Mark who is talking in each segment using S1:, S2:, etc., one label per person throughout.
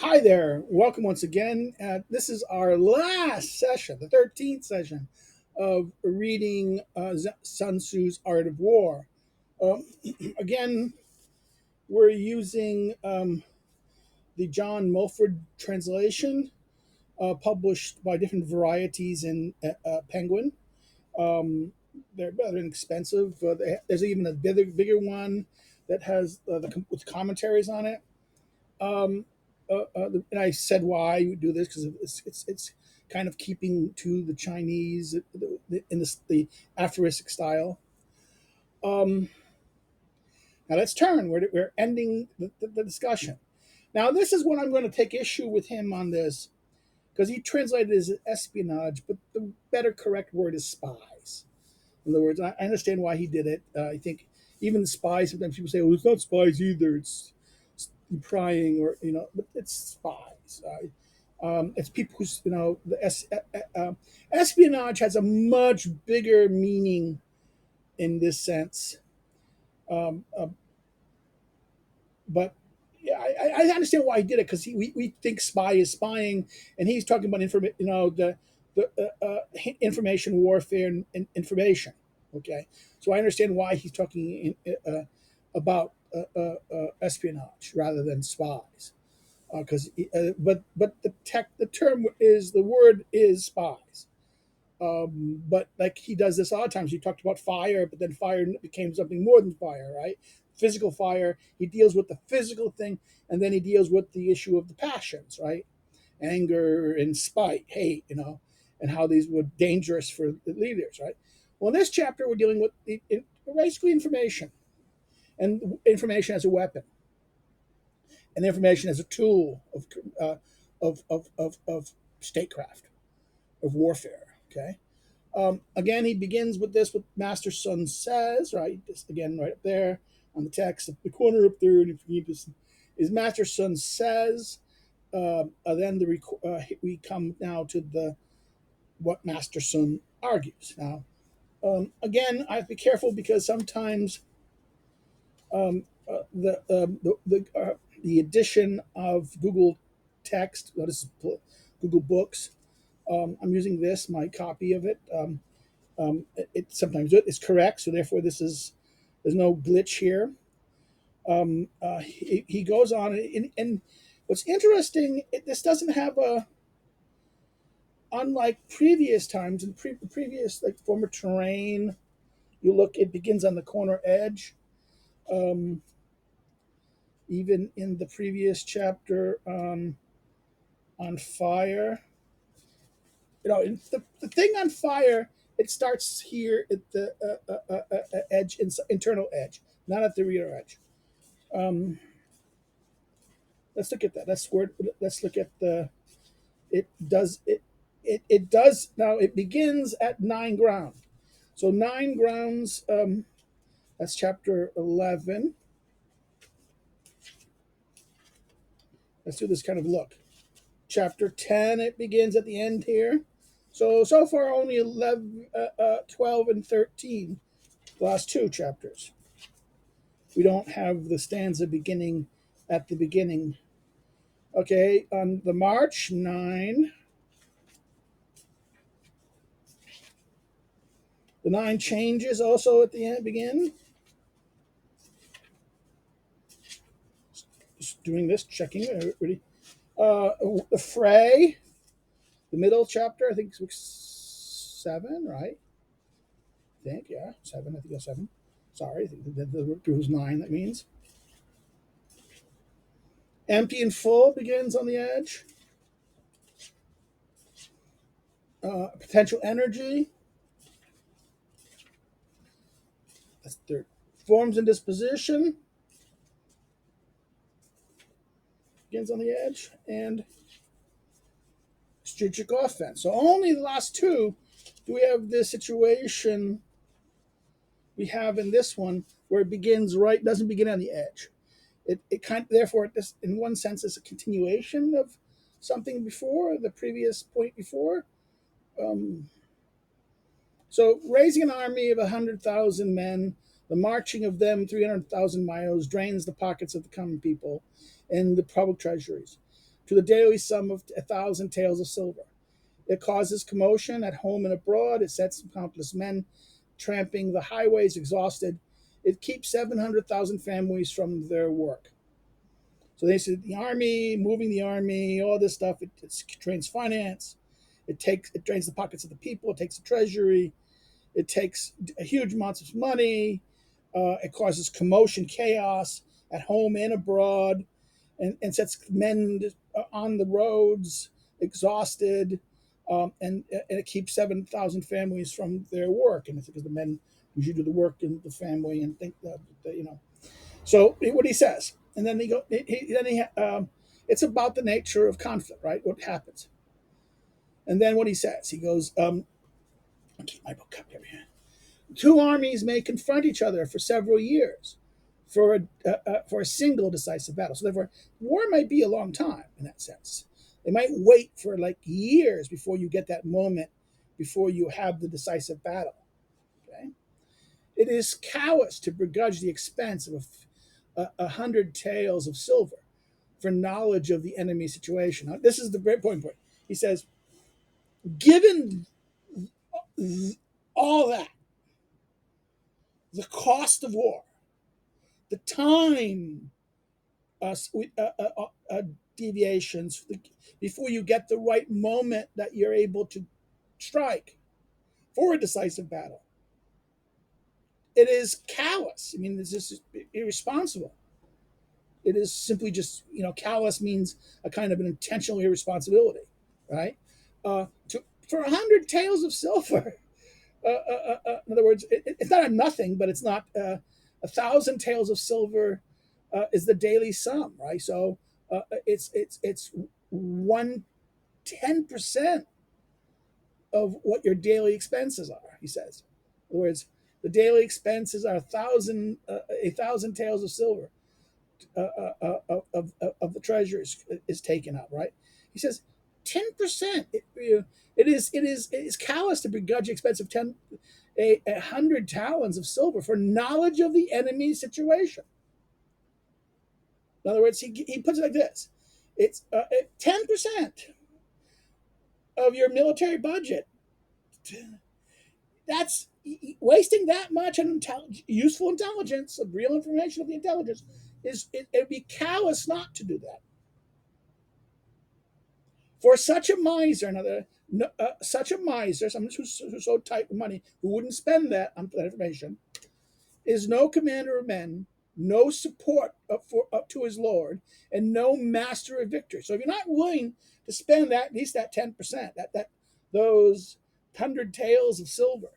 S1: Hi there. Welcome once again. This is our last session, the 13th session of reading Sun Tzu's Art of War. Um, again, we're using the John Milford Translation, published by different varieties in Penguin. Um, they're rather inexpensive. There's even a bigger one that has with commentaries on it. Um, and I said why you do this because it's kind of keeping to the Chinese in the aphoristic style. Um, Now let's turn. We're ending the discussion. Now this is when I'm going to take issue with him on this because he translated it as espionage, but the better correct word is spies. In other words, I understand why he did it. I think even the spies, sometimes people say, "Oh, it's not spies either. It's prying, or but it's spies." It's people who's espionage has a much bigger meaning in this sense. Um, uh, but yeah, I understand why he did it because we think spy is spying, and he's talking about the information warfare and information. Okay, so I understand why he's talking about espionage rather than spies. Because but the word is spies. But like he does this a lot of times. He talked about fire, but then fire became something more than fire, right? Physical fire. He deals with the physical thing, and then he deals with the issue of the passions, right? Anger and spite, hate, and how these were dangerous for the leaders, right? Well, in this chapter, we're dealing with basically information, and information as a weapon, and information as a tool uh, of statecraft, of warfare. Okay. Again, he begins with this. What Master Sun says, right? Just again, right up there on the text, the corner up there, and if you need this, is Master Sun says. Then we come now to the what Master Sun argues. Now, again, I have to be careful because sometimes the addition of Google text, this is Google Books. I'm using this, my copy of it. It sometimes it's correct, so therefore there's no glitch here. He goes on, and what's interesting, this doesn't have a unlike previous times in previous like former terrain. You look, it begins on the corner edge. Um, Even in the previous chapter on fire, the thing on fire, it starts here at the edge, internal edge, not at the rear edge. Um, let's look at that. Let's look at the. It does it. It does now. It begins at 9 ground. So 9 grounds. That's chapter 11. Let's do this kind of look. Chapter 10. It begins at the end here. So far only 11, 12, and 13. The last two chapters. We don't have the stanza beginning at the beginning. Okay, on the march 9. The 9 changes also at the end begin. Just doing this, checking. Ready? The fray, the middle chapter. I think it's 7, right? I think, yeah, 7. I think that's 7. Sorry, I think it was 9. That means empty and full begins on the edge. Potential energy. That's third. Forms and disposition begins on the edge, and strategic offense. So only the last two do we have this situation we have in this one where it begins right, doesn't begin on the edge. It kind of, therefore, this in one sense is a continuation of something before the previous point before. Um, so raising an army of 100,000 men, the marching of them 300,000 miles drains the pockets of the common people and the public treasuries. to the daily sum of 1,000 taels of silver. It causes commotion at home and abroad. It sets countless men tramping the highways, exhausted. It keeps 700,000 families from their work. So they said the army, moving the army, all this stuff. It drains finance. It drains the pockets of the people. It takes the treasury. It takes huge amounts of money. It causes commotion, chaos at home and abroad, and sets men on the roads, exhausted, and it keeps 7,000 families from their work. And it's because the men usually do the work in the family and think that. So what he says, and then it's about the nature of conflict, right? What happens, and then what he says, he goes, I'll keep my book up here. Two armies may confront each other for several years for a single decisive battle. So therefore, war might be a long time in that sense. They might wait for like years before you get that moment, before you have the decisive battle. Okay, it is callous to begrudge the expense of 100 taels of silver for knowledge of the enemy situation. Now, this is the great point. He says, given all that, the cost of war, the time deviations before you get the right moment that you're able to strike for a decisive battle. It is callous. I mean, it's just irresponsible. It is simply just, callous means a kind of an intentional irresponsibility, right? For 100 taels of silver, in other words, it's not a nothing, but it's not 1,000 taels of silver is the daily sum, right? So it's 1/10% of what your daily expenses are. He says, in other words, the daily expenses are 1,000 taels of silver of the treasure is taken up, right? He says 10%. It is callous to begrudge the expense of 100 talents of silver for knowledge of the enemy's situation. In other words, he puts it like this: it's 10% of your military budget. That's wasting that much on useful intelligence, of real information of the intelligence. It'd be callous not to do that. For such a miser, someone who's so tight with money, who wouldn't spend that on that information, is no commander of men, no support up to his lord, and no master of victory. So if you're not willing to spend at least that 10%, those 100 taels of silver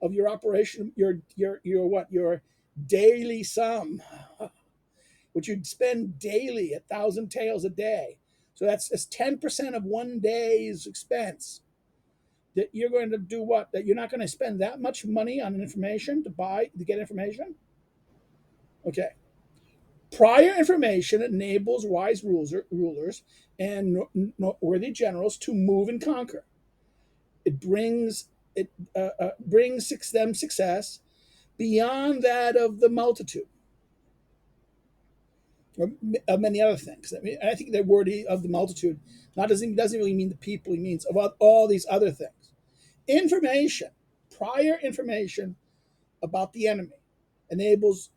S1: of your operation, your daily sum, which you'd spend daily 1,000 taels a day. So that's 10% of one day's expense. That you're going to do what? That you're not going to spend that much money on information to get information? Okay. Prior information enables wise rulers and worthy generals to move and conquer. It brings them success beyond that of the multitude, or of many other things. I think the word of the multitude doesn't really mean the people. He means about all these other things. Information, prior information about the enemy, enables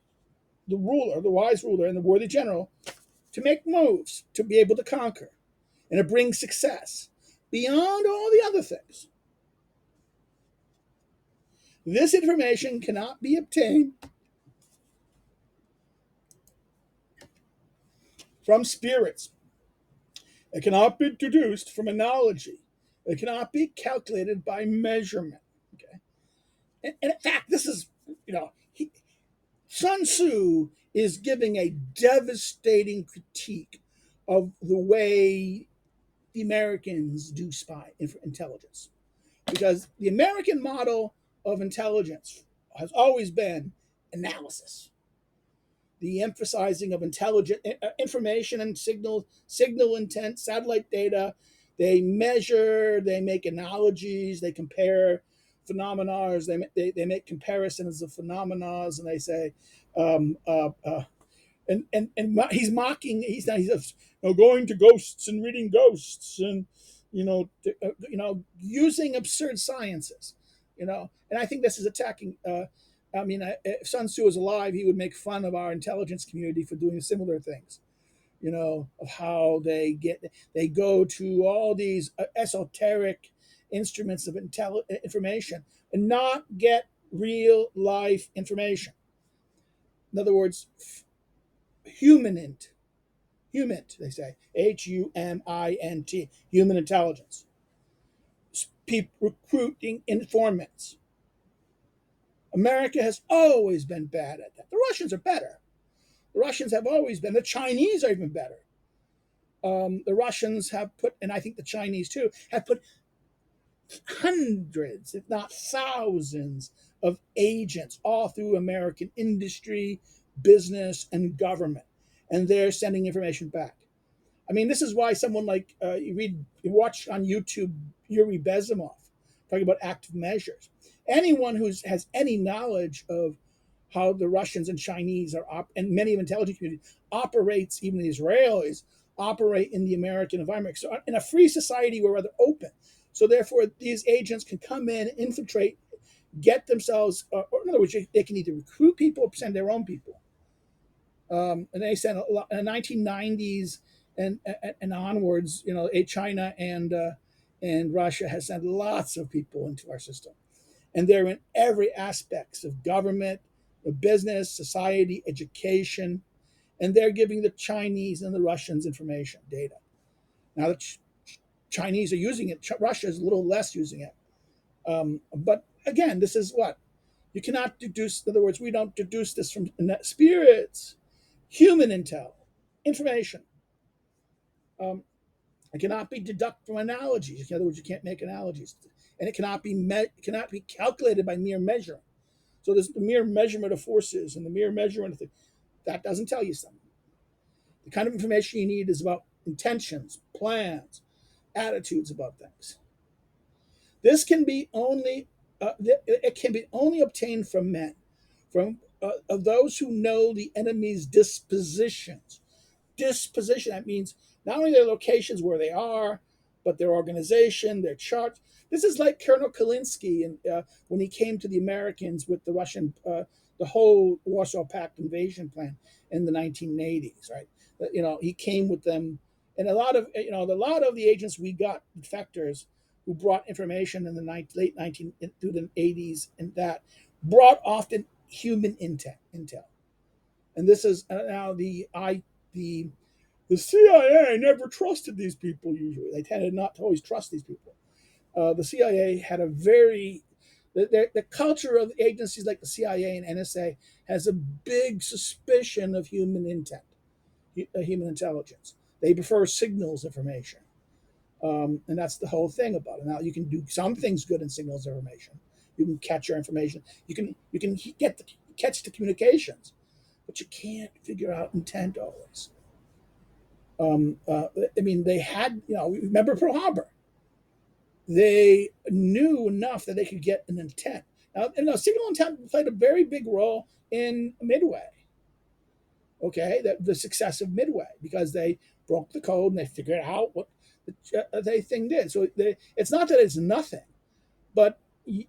S1: the wise ruler, and the worthy general to make moves to be able to conquer, and it brings success beyond all the other things. This information cannot be obtained from spirits. It cannot be deduced from analogy. It cannot be calculated by measurement. Okay, and in fact, this is Sun Tzu is giving a devastating critique of the way the Americans do spy intelligence, because the American model of intelligence has always been analysis, the emphasizing of intelligent information and signal intent, satellite data. They measure, they make analogies, they compare phenomena, they make comparisons of phenomena, and they say, he's mocking. He's not. He's just, going to ghosts and reading ghosts and using absurd sciences. And I think this is attacking. I mean, if Sun Tzu was alive, he would make fun of our intelligence community for doing similar things. Of how they go to all these esoteric instruments of information and not get real life information. In other words, humanint, humint, they say, HUMINT, human intelligence, recruiting informants. America has always been bad at that. The Russians are better. The Russians have always been. The Chinese are even better. The Russians have put, and I think the Chinese too, have put hundreds, if not thousands, of agents all through American industry, business, and government. And they're sending information back. I mean, this is why someone like you watch on YouTube Yuri Bezimov talking about active measures. Anyone who has any knowledge of how the Russians and Chinese and many of intelligence communities operates, even the Israelis operate in the American environment. So in a free society, we're rather open. So therefore, these agents can come in, infiltrate, get themselves, or in other words, they can either recruit people or send their own people. And they sent a lot in the 1990s and onwards. China and Russia has sent lots of people into our system, and they're in every aspects of government, of business, society, education, and they're giving the Chinese and the Russians information, data. Now the Chinese are using it. Russia is a little less using it. But again, this is what you cannot deduce. In other words, we don't deduce this from spirits, human intel, information. It cannot be deducted from analogies. In other words, you can't make analogies, and it cannot be calculated by mere measure. So there's the mere measurement of forces and the mere measurement of that doesn't tell you something. The kind of information you need is about intentions, plans, attitudes about things. This can be only it can be only obtained from men, from of those who know the enemy's dispositions. Disposition, that means not only their locations where they are, but their organization, their charts. This is like Colonel Kalinsky and when he came to the Americans with the Russian, the whole Warsaw Pact invasion plan in the 1980s, right? He came with them, and a lot of the agents we got, defectors, who brought information in the late 19 through the 80s, and that brought often human intel. And this is now the CIA never trusted these people. Usually, they tended not to always trust these people. The CIA had a very the culture of agencies like the CIA and NSA has a big suspicion of human intent, human intelligence. They prefer signals information, and that's the whole thing about it. Now, you can do some things good in signals information. You can catch your information. You can catch the communications, but you can't figure out intent always. I mean, they had, remember Pearl Harbor. They knew enough that they could get an intent. Now, signal intent played a very big role in Midway. Okay, the success of Midway, because they broke the code and they figured out what the thing did. So it's not that it's nothing, but you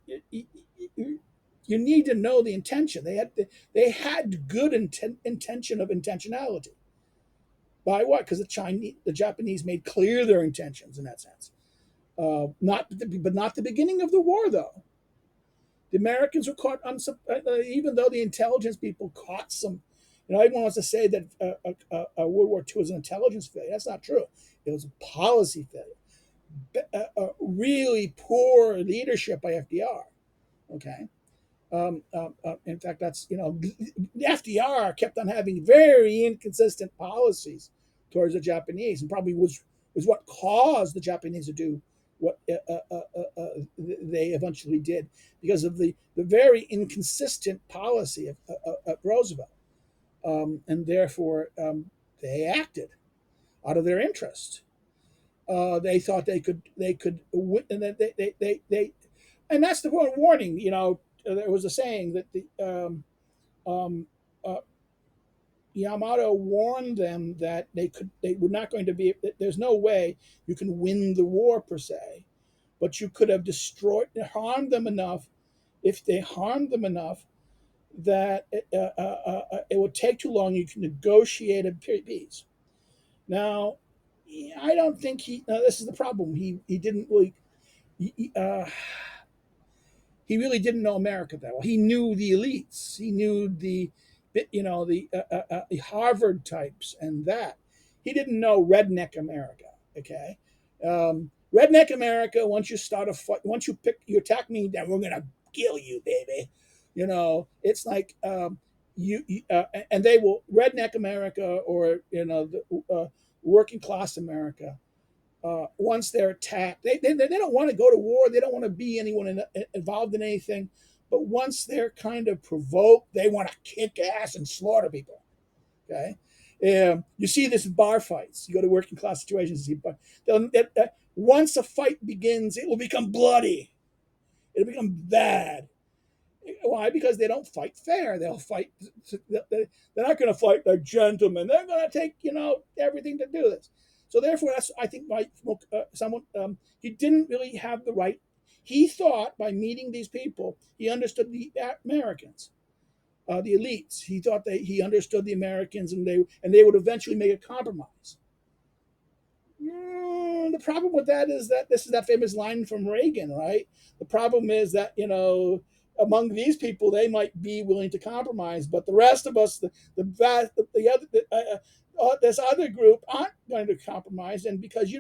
S1: need to know the intention. They had good intention of intentionality. By what? Because the Japanese made clear their intentions in that sense. But not the beginning of the war, though. The Americans were caught even though the intelligence people caught some. Everyone wants to say that World War II was an intelligence failure. That's not true. It was a policy failure. Really poor leadership by FDR. Okay. In fact, that's FDR kept on having very inconsistent policies towards the Japanese, and probably was what caused the Japanese to do what they eventually did, because of the very inconsistent policy of Roosevelt, and therefore they acted out of their interest. They thought they could win, and that and that's the one warning. There was a saying that the um, uh, Yamato warned them that they were not going to be. There's no way you can win the war per se, but you could have destroyed, harmed them enough. If they harmed them enough that it would take too long, you can negotiate a peace. Now, I don't think he. This is the problem. He didn't really. He, he really didn't know America that well. He knew the elites. He knew the Harvard types and that. He didn't know redneck America. Okay, redneck America. Once you start a fight, once you attack me, then we're gonna kill you, baby. It's like and they will redneck America or the working class America once they're attacked. They don't want to go to war. They don't want to be involved in anything. But once they're kind of provoked, they want to kick ass and slaughter people. Okay, you see this in bar fights. You go to working class situations. You see, once a fight begins, it will become bloody. It'll become bad. Why? Because they don't fight fair. They'll fight. They're not going to fight like gentlemen. They're going to take everything to do this. So therefore, that's I think why someone he didn't really have the right. He thought by meeting these people, he understood the Americans, the elites. He thought he understood the Americans, and they would eventually make a compromise. The problem with that is that this is that famous line from Reagan, right? The problem is that among these people they might be willing to compromise, but the rest of us, this other group aren't going to compromise, and because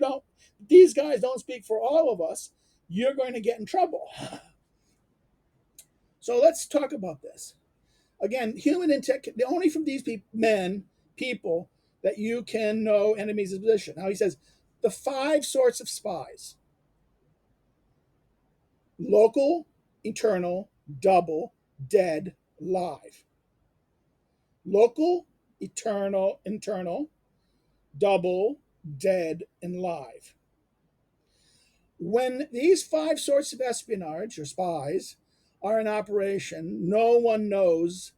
S1: these guys don't speak for all of us, you're going to get in trouble. So let's talk about this again. Human intent, only from these people that you can know enemies' position. Now he says the 5 sorts of spies: local, eternal, double, dead, live. Local, internal, double, dead, and live. When these 5 sorts of espionage or spies are in operation, no one knows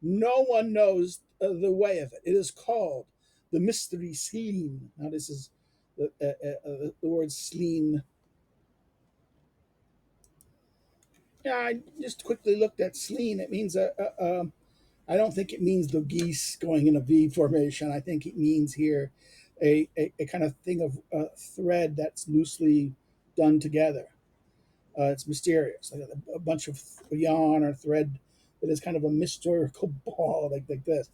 S1: the way of it. It is called the mystery sleen. Now, this is the word sleen. Yeah, I just quickly looked at sleen. It means I don't think it means the geese going in a V formation. I think it means here a kind of thing of thread that's loosely done together. It's mysterious, like a bunch of yarn or thread that is kind of a mystical ball like this.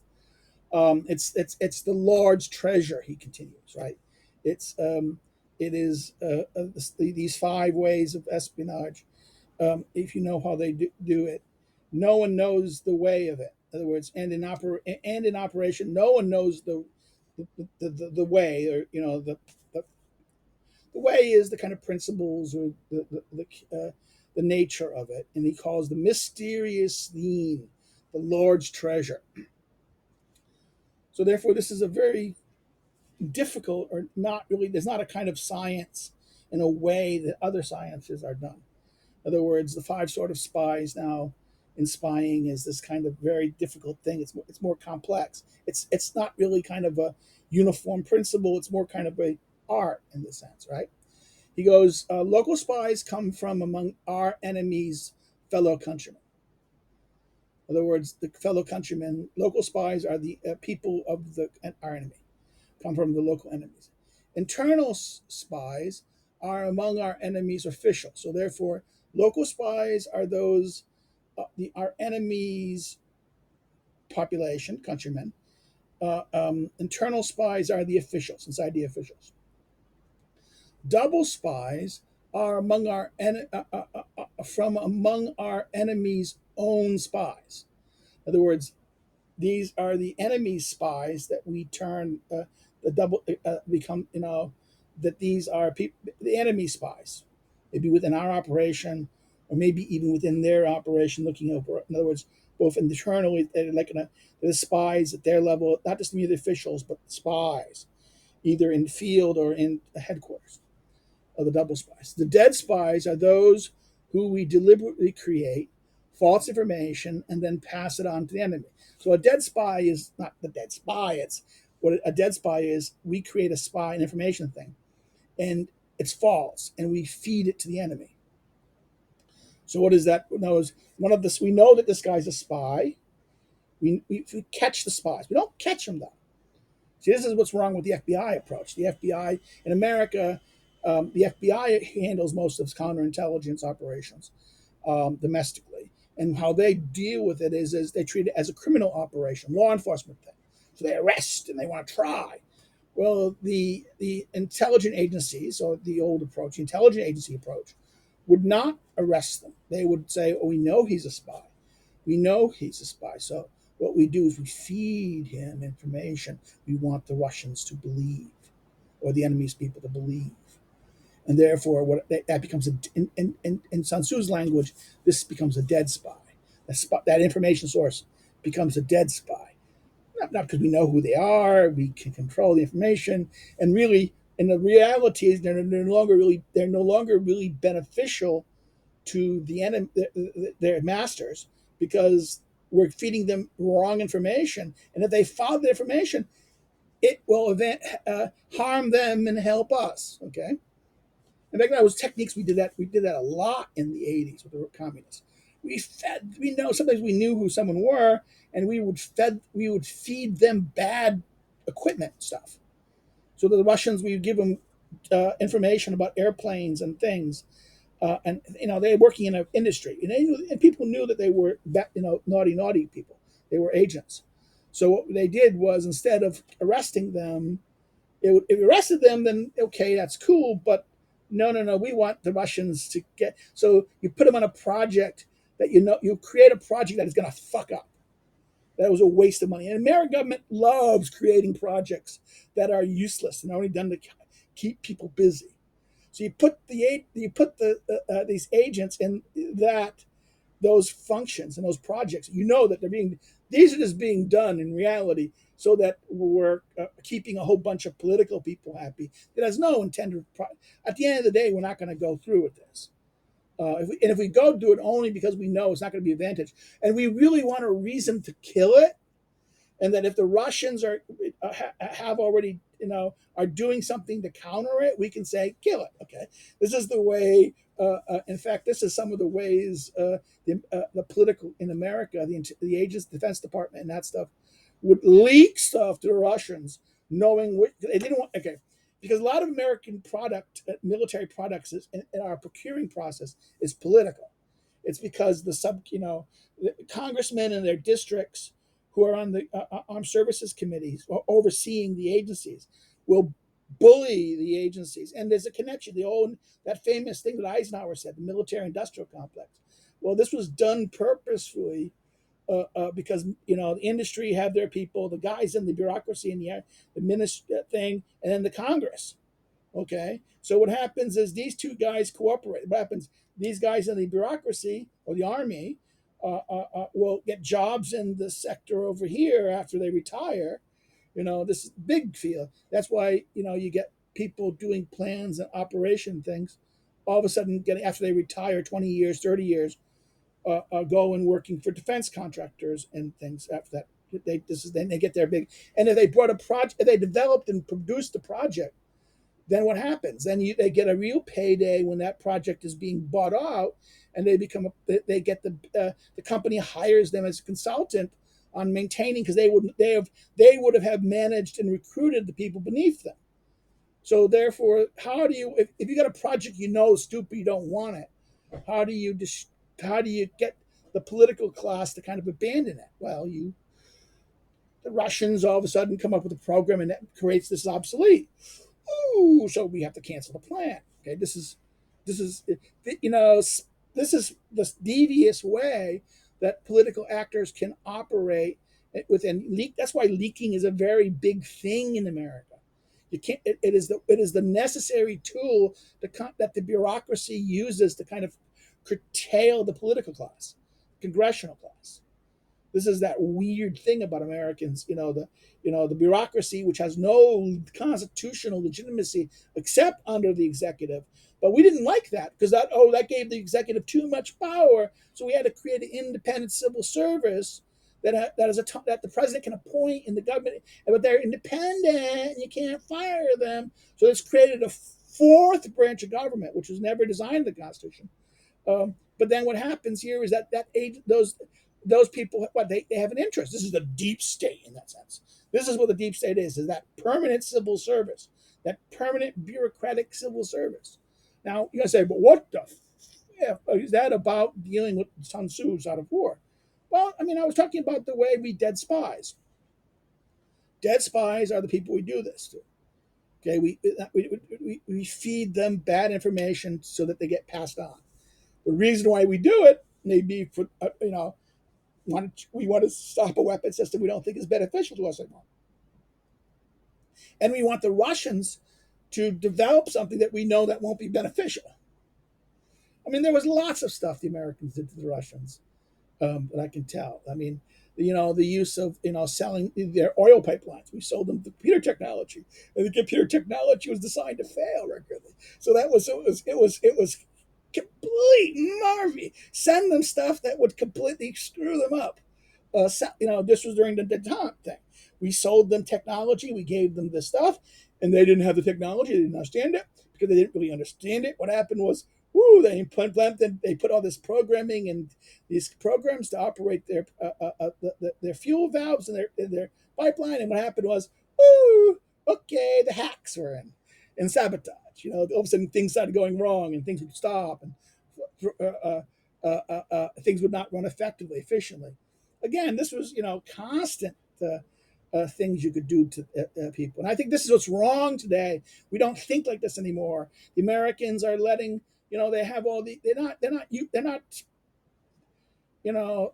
S1: It's the Lord's treasure. He continues, right? It's it is these 5 ways of espionage. If you know how they do it, no one knows the way of it. In other words, and in operation, no one knows the way, or the way is the kind of principles or the nature of it, and he calls the mysterious theme the Lord's treasure. So therefore, this is a very difficult, or not really. There's not a kind of science in a way that other sciences are done. In other words, the 5 sort of spies now in spying is this kind of very difficult thing. It's more complex. It's not really kind of a uniform principle. It's more kind of a art in the sense, right? He goes, local spies come from among our enemies' fellow countrymen. In other words, the fellow countrymen, local spies are the people of our enemy, come from the local enemies. Internal spies are among our enemies' officials. So therefore, local spies are those our enemies' population, countrymen. Internal spies are the officials, inside the officials. Double spies are from among our enemies' own spies. In other words, these are the enemy's spies that we turn the double become that these are the enemy spies, maybe within our operation, or maybe even within their operation, looking over. In other words, both internally, the spies at their level, not just the officials, but the spies, either in field or in the headquarters of the double spies. The dead spies are those who we deliberately create false information, and then pass it on to the enemy. So a dead spy is not the dead spy. It's what a dead spy is. We create a spy, an information thing, and it's false, and we feed it to the enemy. So what is that? Knows one of this. We know that this guy's a spy. We catch the spies. We don't catch them though. See, this is what's wrong with the FBI approach. The FBI in America, the FBI handles most of counterintelligence operations domestically, and how they deal with it is they treat it as a criminal operation, law enforcement thing. So they arrest and they want to try. Well, the intelligence agencies, or the old approach, the intelligence agency approach, would not arrest them. They would say, "Oh, we know he's a spy. We know he's a spy." So what we do is we feed him information we want the Russians to believe, or the enemy's people to believe, and therefore, what that becomes in Sun Tzu's language, this becomes a dead spy. That information source becomes a dead spy. Not because we know who they are, we can control the information, and really, in the reality, is they're no longer really beneficial to the enemy, their masters, because we're feeding them wrong information, and if they follow the information, it will harm them and help us. Okay. In fact, that was techniques we did that. We did that a lot in the '80s with the communists. We know sometimes we knew who someone were, and we would feed them bad equipment stuff. So the Russians, we would give them information about airplanes and things, and they were working in an industry, and people knew that they were naughty people. They were agents. So what they did was, instead of arresting them, if you arrested them, then okay, that's cool. But no, no, no, we want the Russians to get. So you put them on a project that you create a project that is going to fuck up. That was a waste of money. And the American government loves creating projects that are useless and only done to keep people busy. So you put these agents in those functions and those projects. You know that these are just being done in reality, so that we're keeping a whole bunch of political people happy. It has no intended. At the end of the day, we're not going to go through with this. If we go do it only because we know it's not going to be advantage, and we really want a reason to kill it, and that if the Russians have already are doing something to counter it, we can say kill it. Okay, this is the way. In fact, this is some of the ways the political in America, the agents, Defense Department, and that stuff would leak stuff to the Russians, knowing they didn't want. Okay, because a lot of American military products, in our procuring process is political. It's because the congressmen in their districts who are on the armed services committees or overseeing the agencies will bully the agencies. And there's a connection. That famous thing that Eisenhower said, the military-industrial complex. Well, this was done purposefully because the industry have their people, the guys in the bureaucracy and the ministry thing, and then the Congress. Okay, so what happens is these two guys cooperate. What happens? These guys in the bureaucracy or the army will get jobs in the sector over here after they retire. This is big field. That's why you get people doing plans and operation things. All of a sudden, getting after they retire, 20 years, 30 years, go and working for defense contractors and things after that. Then they get their big. And if they brought a project, if they developed and produced a project, then what happens? Then they get a real payday when that project is being bought out, and they get the company hires them as a consultant on maintaining, because they would have managed and recruited the people beneath them. So therefore, how do you if you got a project stupid, you don't want it? How do you get the political class to kind of abandon it? Well, the Russians all of a sudden come up with a program, and that creates this obsolete. Ooh, so we have to cancel the plan. Okay, this is you know this is this devious way that political actors can operate within leak. That's why leaking is a very big thing in America. You can't. It is the necessary tool that the bureaucracy uses to kind of curtail the political class, congressional class. This is that weird thing about Americans, the bureaucracy, which has no constitutional legitimacy except under the executive. But we didn't like that because that gave the executive too much power. So we had to create an independent civil service that the president can appoint in the government, but they're independent and you can't fire them. So it's created a fourth branch of government, which was never designed in the Constitution. But then what happens here is those people, they have an interest. This is the deep state in that sense. This is what the deep state is that permanent civil service, that permanent bureaucratic civil service. Now you're gonna say, but what the is that about dealing with Sun Tzu's Art of War? Well, I mean, I was talking about the way we dead spies. Dead spies are the people we do this to. Okay, we feed them bad information so that they get passed on. The reason why we do it may be for we want to stop a weapon system we don't think is beneficial to us anymore, and we want the Russians to develop something that we know that won't be beneficial. I mean, there was lots of stuff the Americans did to the Russians that I can tell. I mean, the use of selling their oil pipelines. We sold them computer technology, and the computer technology was designed to fail regularly. So it was complete marvy. Send them stuff that would completely screw them up. This was during the detente thing. We sold them technology. We gave them this stuff, and they didn't have the technology. They didn't understand it because they didn't really understand it. What happened was, they put all this programming and these programs to operate their fuel valves and their pipeline. And what happened was, okay, the hacks were in and sabotage. All of a sudden things started going wrong and things would stop and things would not run effectively, efficiently. Again, this was constant things you could do to people, and I think this is what's wrong today. We don't think like this anymore. The Americans are letting they have all the they're not you know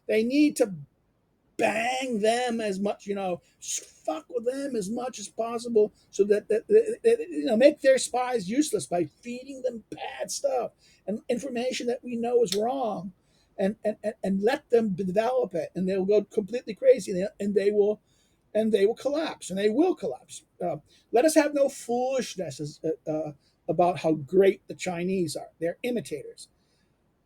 S1: they need to bang them as much, fuck with them as much as possible, so that make their spies useless by feeding them bad stuff and information that we know is wrong, and let them develop it, and they'll go completely crazy, and they will collapse, and they will collapse. Let us have no foolishness about how great the Chinese are. They're imitators.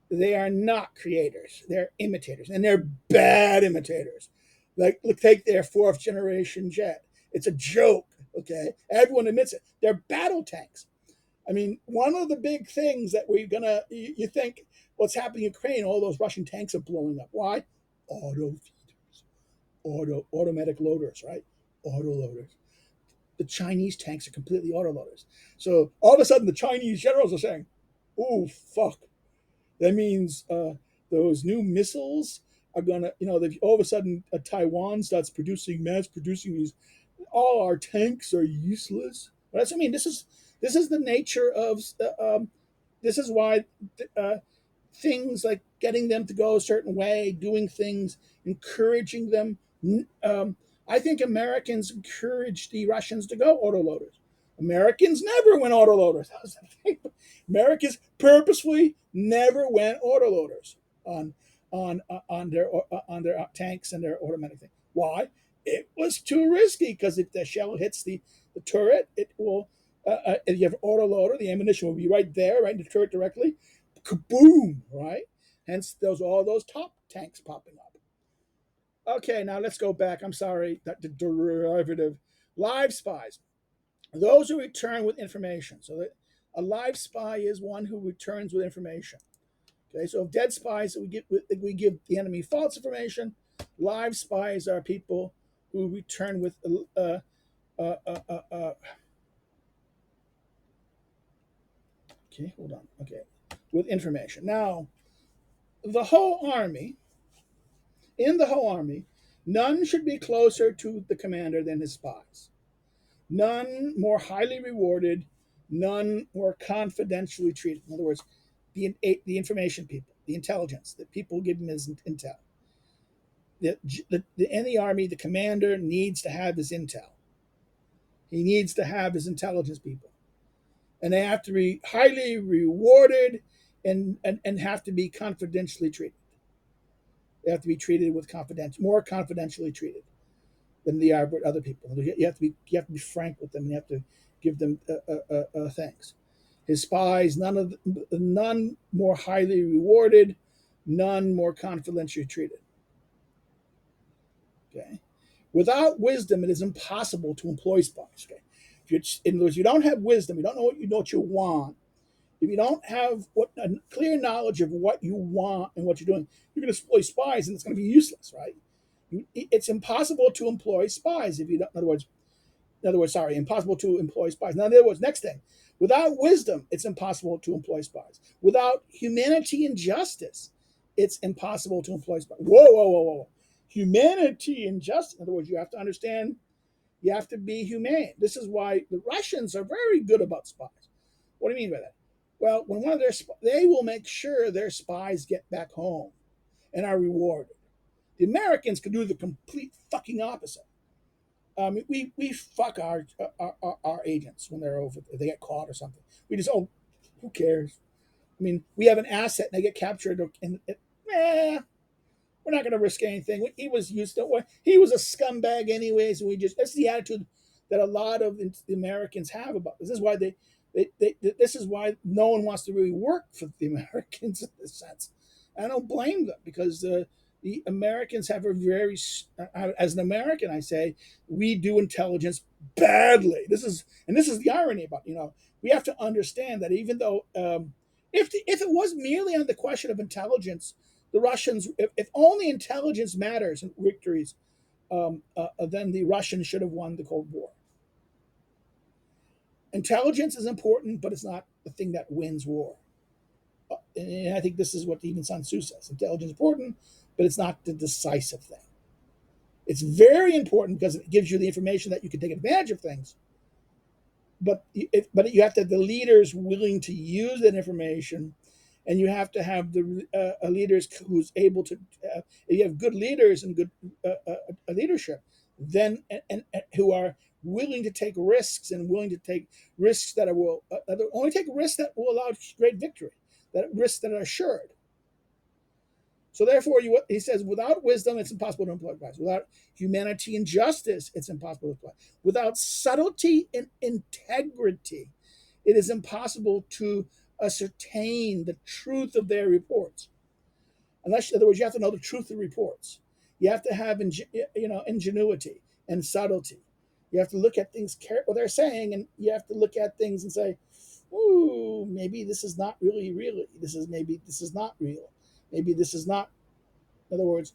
S1: They are not creators. They're imitators, and they're bad imitators. Like, look, take their fourth generation jet. It's a joke. Okay, everyone admits it. They're battle tanks. I mean, one of the big things that we're gonna you think what's happening in Ukraine, all those Russian tanks are blowing up. Why? Auto feeders, automatic loaders, right? Auto loaders. The Chinese tanks are completely auto loaders. So all of a sudden, the Chinese generals are saying, "Oh fuck, that means those new missiles are gonna, all of a sudden Taiwan starts mass producing these. All our tanks are useless. Well, that's what I mean. This is the nature of. This is why uh, things like getting them to go a certain way, doing things, encouraging them. I think Americans encouraged the Russians to go autoloaders. Americans never went autoloaders. That was the thing. Americans purposefully never went autoloaders on their tanks and their automatic thing. Why? It was too risky, because if the shell hits the turret, it will. If you have autoloader, the ammunition will be right there, right in the turret directly. Kaboom! Right. Hence, all those top tanks popping up. Okay, now let's go back. I'm sorry, that the derivative. Live spies, those who return with information. So that a live spy is one who returns with information. Okay, so if dead spies, we give the enemy false information. Live spies are people who return with okay, hold on. Okay, with information. Now, the whole army, in the whole army, none should be closer to the commander than his spies. None more highly rewarded, none more confidentially treated. In other words, the information people, the intelligence, the people who give him his intel. In the army, the commander needs to have his intel. He needs to have his intelligence people. And they have to be highly rewarded and have to be confidentially treated. They have to be treated with more confidentially treated than they are with other people. You have to be frank with them. And you have to give them thanks. His spies, none more highly rewarded, none more confidentially treated. Okay, without wisdom, it is impossible to employ spies. Okay, if you're, in other words, you don't have wisdom, you don't know what you want. If you don't have a clear knowledge of what you want and what you're doing, you're going to employ spies, and it's going to be useless, right? It's impossible to employ spies if you don't. In other words, sorry, impossible to employ spies. Now, in other words, next thing, without wisdom, it's impossible to employ spies. Without humanity and justice, it's impossible to employ spies. Whoa, whoa, whoa, whoa. Humanity and justice. In other words, you have to understand, you have to be humane. This is why the Russians are very good about spies. What do you mean by that? Well, when one of their they will make sure their spies get back home and are rewarded. The Americans could do the complete fucking opposite. We fuck our agents when they're over, if they get caught or something. We just, oh, who cares? I mean, we have an asset and they get captured, and we're not going to risk anything. He was used to, he was a scumbag anyways, and that's the attitude that a lot of the Americans have about this. This is why this is why no one wants to really work for the Americans in this sense. I don't blame them, because the Americans have a very, as an American, I say, we do intelligence badly. This is the irony about, we have to understand that even though, if it was merely on the question of intelligence, the Russians, if only intelligence matters in victories, then the Russians should have won the Cold War. Intelligence is important, but it's not the thing that wins war. And I think this is what even Sun Tzu says. Intelligence is important, but it's not the decisive thing. It's very important because it gives you the information that you can take advantage of things. But you have to have the leaders willing to use that information, and you have to have the leaders who's able to. If you have good leaders and good leadership, then and who are willing to take risks and willing to take risks that will only take risks that will allow great victory, that risks that are assured. So therefore, he says, without wisdom, it's impossible to employ spies. Without humanity and justice, it's impossible to employ. Without subtlety and integrity, it is impossible to ascertain the truth of their reports. Unless, in other words, you have to know the truth of reports. You have to have ingenuity and subtlety. You have to look at things, what they're saying, and you have to look at things and say, "Ooh, maybe this is not really. This is not real. Maybe this is not." In other words,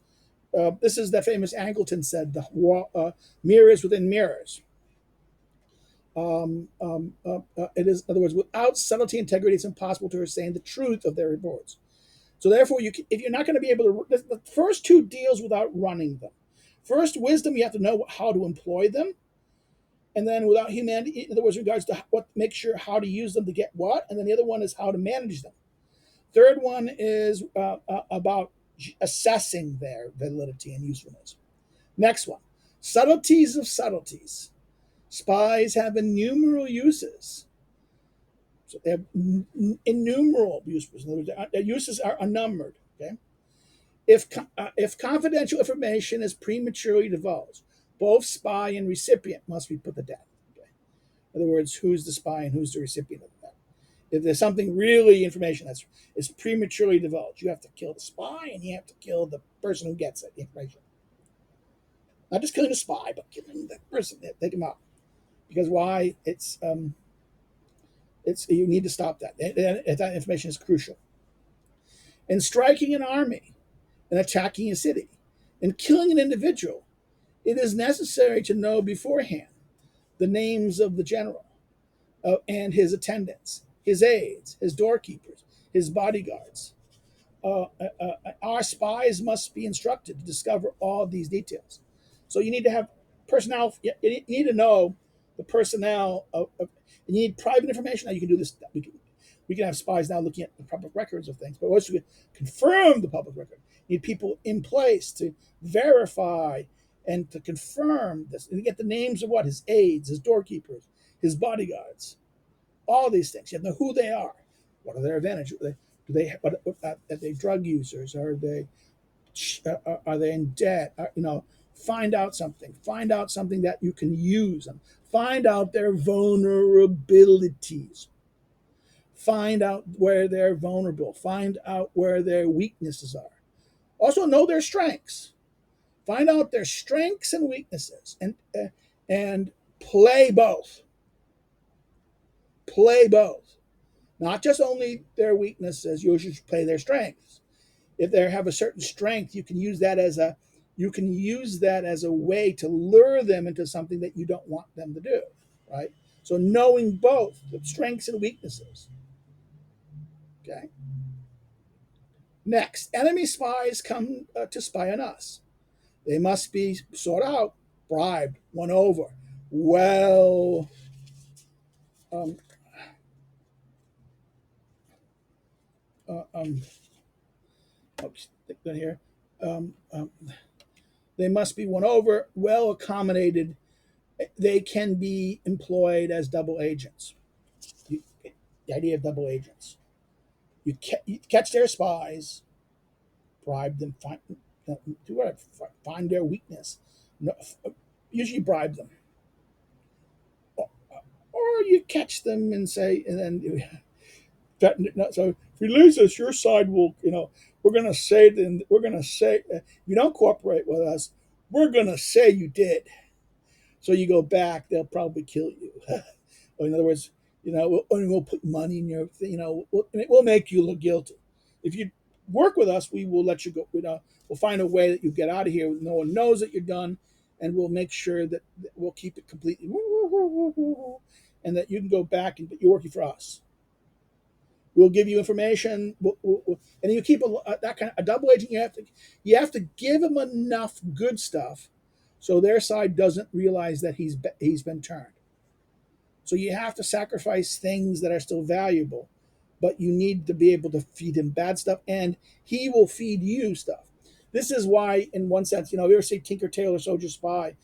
S1: this is the famous Angleton said, the mirrors within mirrors. It is, in other words, without subtlety and integrity, it's impossible to ascertain the truth of their reports. So therefore, if you're not going to be able to, the first two deals without running them. First, wisdom, you have to know how to employ them. And then without humanity, in other words, regards to make sure how to use them to get what. And then the other one is how to manage them. Third one is about assessing their validity and usefulness. Next one, subtleties of subtleties. Spies have innumerable uses. So they have innumerable uses. In other words, their uses are unnumbered. Okay, if confidential information is prematurely divulged, both spy and recipient must be put to death. Okay? In other words, who's the spy and who's the recipient of that? If there's something really information that is prematurely divulged, you have to kill the spy and you have to kill the person who gets it, the information. Not just killing the spy, but killing the person. Take him out. Because why? It's you need to stop that. That information is crucial. In striking an army, and attacking a city, and killing an individual, it is necessary to know beforehand the names of the general and his attendants, his aides, his doorkeepers, his bodyguards. Our spies must be instructed to discover all these details. So you need to have personnel. You need to know the personnel you need private information. Now you can do this. We can have spies now looking at the public records of things, but once you confirm the public record, you need people in place to verify and to confirm this. And you get the names of his aides, his doorkeepers, his bodyguards, all these things. You have to know who they are. What are their advantages? Are they drug users? Are they Are they in debt? Find out something. Find out something that you can use them. Find out their vulnerabilities. Find out where they're vulnerable. Find out where their weaknesses are. Also know their strengths. Find out their strengths and weaknesses, and play both. Play both. Not just only their weaknesses. You should play their strengths. If they have a certain strength, you can use that as a way to lure them into something that you don't want them to do, right? So knowing both the strengths and weaknesses. Okay. Next, enemy spies come to spy on us. They must be sought out, bribed, won over. Well, um, uh, um, oops, here. Um, um, they must be won over, well accommodated. They can be employed as double agents. You, the idea of double agents. You catch their spies, bribe them, do whatever, find their weakness. No, usually bribe them, or you catch them and say, and then so if we lose this, your side will, we're going to say, if you don't cooperate with us, we're going to say you did. So you go back, they'll probably kill you. Or in other words, we'll put money in your, we'll make you look guilty. If you work with us, we will let you go. We'll find a way that you get out of here. No one knows that you're done, and we'll make sure that we'll keep it completely, and that you can go back and you're working for us. We'll give you information, and you keep that kind of a double agent. You have to give them enough good stuff, so their side doesn't realize that he's been turned. So you have to sacrifice things that are still valuable, but you need to be able to feed him bad stuff, and he will feed you stuff. This is why, in one sense, you ever see Tinker Tailor Soldier Spy,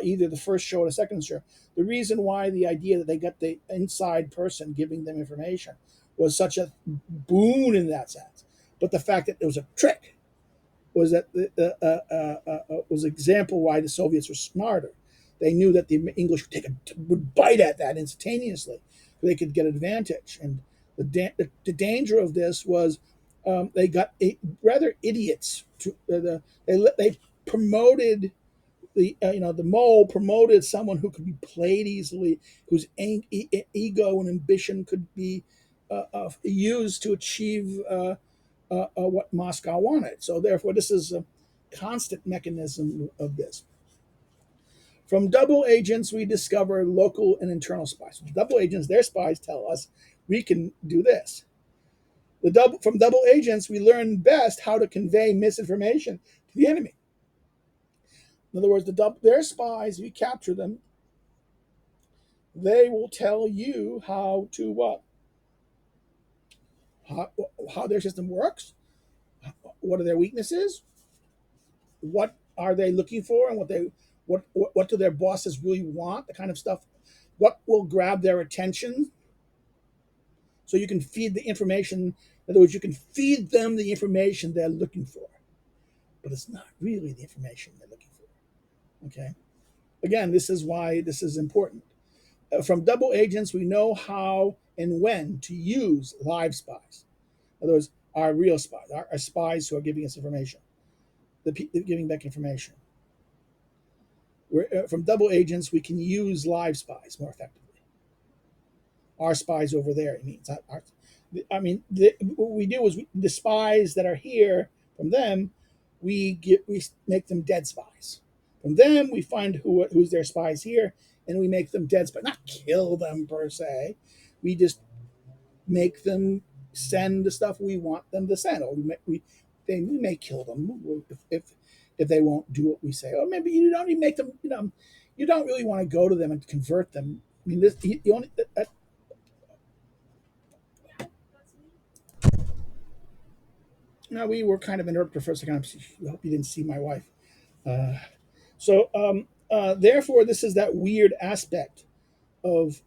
S1: either the first show or the second show. The reason why the idea that they got the inside person giving them information was such a boon in that sense, but the fact that it was a trick was that was an example why the Soviets were smarter. They knew that the English would bite at that instantaneously. They could get advantage, and the danger of this was they got rather idiots. They promoted the mole promoted someone who could be played easily, whose ego and ambition could be used to achieve what Moscow wanted. So therefore, this is a constant mechanism of this. From double agents, we discover local and internal spies. From double agents, their spies tell us we can do this. From double agents, we learn best how to convey misinformation to the enemy. In other words, their spies, we capture them, they will tell you how to what? How their system works, what are their weaknesses, what are they looking for, and what do their bosses really want, the kind of stuff, what will grab their attention, so you can feed the information. In other words, you can feed them the information they're looking for, but it's not really the information they're looking for. Okay. Again, this is why this is important. From double agents, we know how and when to use live spies. In other words, our real spies, our spies who are giving us information, giving back information. From double agents, we can use live spies more effectively. Our spies over there, it means. What we do is the spies that are here from them, we make them dead spies. From them, we find who's their spies here, and we make them dead spies. Not kill them per se. We just make them send the stuff we want them to send, or we may kill them if they won't do what we say, or maybe you don't even make them. You don't really want to go to them and convert them. I mean, this the only. Now we were kind of interrupted for a second. I hope you didn't see my wife. Uh, therefore, this is that weird aspect of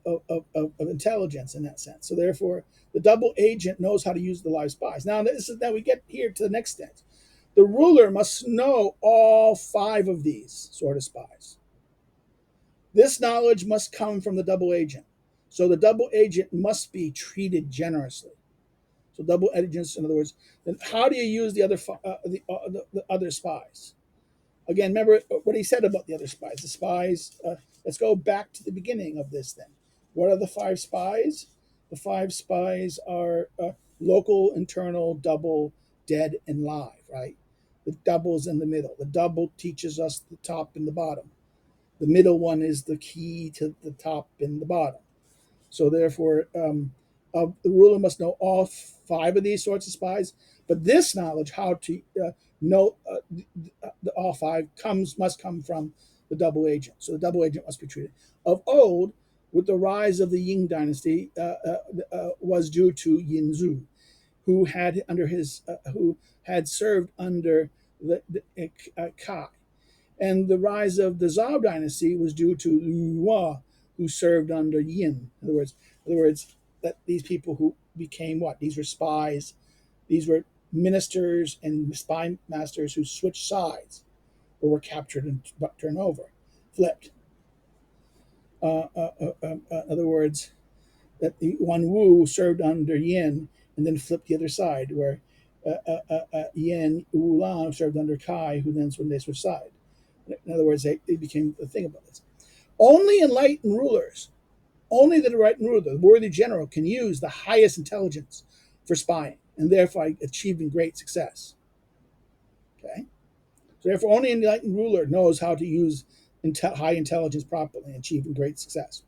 S1: intelligence in that sense. So therefore, the double agent knows how to use the live spies. Now we get here to the next step. The ruler must know all five of these sort of spies. This knowledge must come from the double agent. So the double agent must be treated generously. So double agents, in other words, then how do you use the other spies? Again, remember what he said about the other spies. The spies. Let's go back to the beginning of this. Then, what are the five spies? The five spies are local, internal, double, dead, and live. Right. The double's in the middle. The double teaches us the top and the bottom. The middle one is the key to the top and the bottom. So therefore, the ruler must know all five of these sorts of spies. But this knowledge, how to know all five, must come from the double agent. So the double agent must be treated. Of old, with the rise of the Ying dynasty, was due to Yin Zhu, who had served under the Kai, and the rise of the Zhao dynasty was due to Lu Hua, who served under Yin. In other words, that these people who became what? These were spies. These were ministers and spy masters who switched sides or were captured and turned over, flipped. In other words, that the one Wu served under Yin and then flipped the other side, where Yin Wulan served under Kai, who then when they switched side. In other words, they became the thing about this. Only enlightened rulers, only the enlightened ruler, the worthy general, can use the highest intelligence for spying and therefore achieving great success. Okay? So therefore, only an enlightened ruler knows how to use high intelligence properly and achieving great success.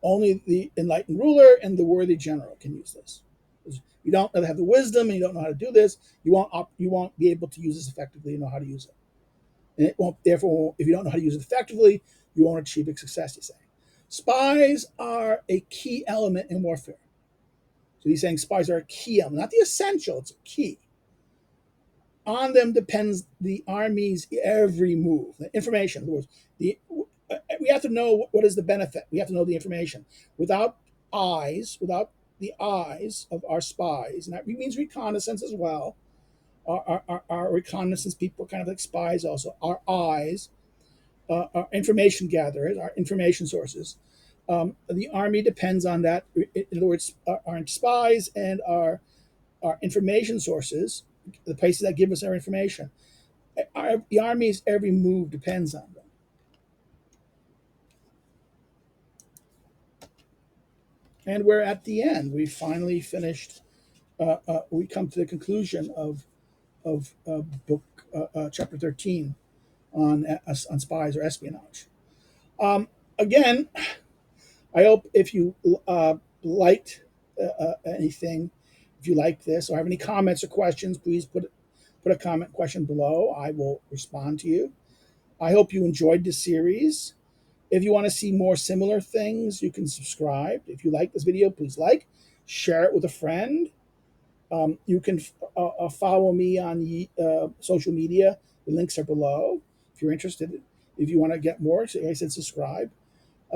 S1: Only the enlightened ruler and the worthy general can use this. You don't have the wisdom and you don't know how to do this, you won't be able to use this effectively and know how to use it. And it won't, therefore, if you don't know how to use it effectively, you won't achieve success, you say. Spies are a key element in warfare. So he's saying spies are a key element, not the essential, it's a key. On them depends the army's every move, the information. In other words, we have to know what is the benefit. We have to know the information. Without the eyes of our spies, and that means reconnaissance as well. Our reconnaissance people are kind of like spies also. Our eyes, our information gatherers, our information sources. The army depends on that. In other words, our spies and our information sources, the places that give us our information. The army's every move depends on them. And we're at the end. We finally finished. We come to the conclusion of book chapter 13 on spies or espionage. Again, I hope if you liked anything, if you like this or have any comments or questions, please put a comment question below. I will respond to you. I hope you enjoyed this series. If you want to see more similar things, you can subscribe. If you like this video, please share it with a friend. You can follow me on social media. The links are below. If you're interested, if you want to get more, like I said, subscribe.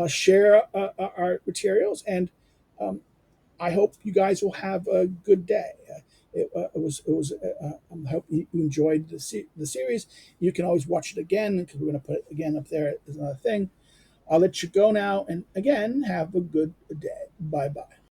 S1: Share our materials, and I hope you guys will have a good day. I hope you enjoyed the series. You can always watch it again because we're going to put it again up there as another thing. I'll let you go now, and again, have a good day. Bye bye.